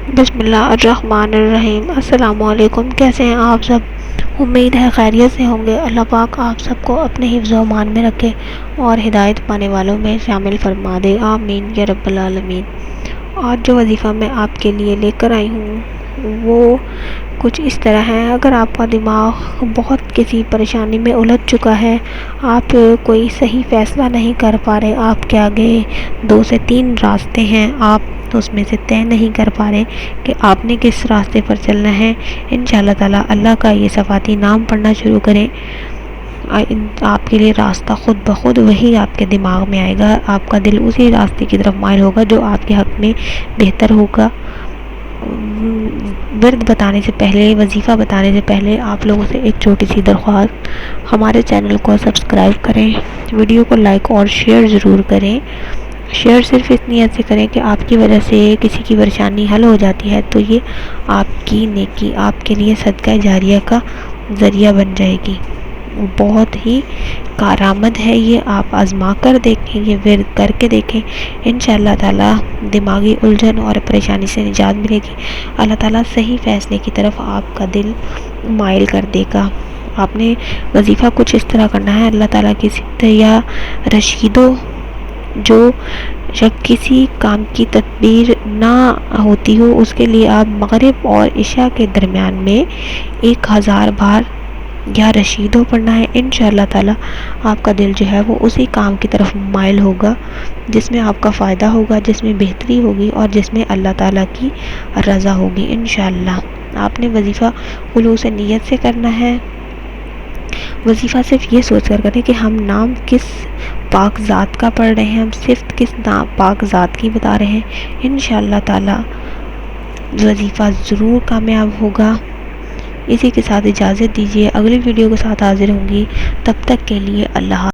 بسم اللہ الرحمن الرحیم۔ السلام علیکم، کیسے ہیں آپ سب؟ امید ہے خیریت سے ہوں گے۔ اللہ پاک آپ سب کو اپنے حفظ و امان میں رکھے اور ہدایت پانے والوں میں شامل فرما دے، آمین یا رب العالمین۔ آج جو وظیفہ میں آپ کے لیے لے کر آئی ہوں وہ کچھ اس طرح ہے۔ اگر آپ کا دماغ بہت کسی پریشانی میں الجھ چکا ہے، آپ کوئی صحیح فیصلہ نہیں کر پا رہے، آپ کے آگے 2 سے 3 راستے ہیں، آپ تو اس میں سے طے نہیں کر پا رہے کہ آپ نے کس راستے پر چلنا ہے، انشاءاللہ تعالی اللہ کا یہ صفاتی نام پڑھنا شروع کریں، آپ کے لیے راستہ خود بخود وہی آپ کے دماغ میں آئے گا، آپ کا دل اسی راستے کی طرف مائل ہوگا جو آپ کے حق میں بہتر ہوگا۔ ورد بتانے سے پہلے، وظیفہ بتانے سے پہلے آپ لوگوں سے ایک چھوٹی سی درخواست، ہمارے چینل کو سبسکرائب کریں، ویڈیو کو لائک اور شیئر ضرور کریں۔ شیئر صرف اس نیت سے کریں کہ آپ کی وجہ سے کسی کی پریشانی حل ہو جاتی ہے تو یہ آپ کی نیکی، آپ کے لیے صدقہ جاریہ کا ذریعہ بن جائے گی۔ بہت ہی کارآمد ہے، یہ آپ آزما کر دیکھیں، یہ ورد کر کے دیکھیں، انشاءاللہ تعالی دماغی الجھن اور پریشانی سے نجات ملے گی۔ اللہ تعالیٰ صحیح فیصلے کی طرف آپ کا دل مائل کر دے گا۔ آپ نے وظیفہ کچھ اس طرح کرنا ہے: اللہ تعالیٰ کی صفت یا رشیدو، جو جب کسی کام کی تدبیر نہ ہوتی ہو اس کے لیے آپ مغرب اور عشاء کے درمیان میں 1000 بار یا رشیدو پڑھنا ہے۔ انشاءاللہ تعالی آپ کا دل جو ہے وہ اسی کام کی طرف مائل ہوگا جس میں آپ کا فائدہ ہوگا، جس میں بہتری ہوگی اور جس میں اللہ تعالیٰ کی رضا ہوگی انشاءاللہ۔ آپ نے وظیفہ خلوص نیت سے کرنا ہے۔ وظیفہ صرف یہ سوچ کر کریں کہ ہم نام کس پاک ذات کا پڑھ رہے ہیں، ہم صفت کس پاک ذات کی بتا رہے ہیں، انشاءاللہ تعالی وظیفہ ضرور کامیاب ہوگا۔ اسی کے ساتھ اجازت دیجیے، اگلی ویڈیو کے ساتھ حاضر ہوں گی، تب تک کے لیے اللہ حافظ۔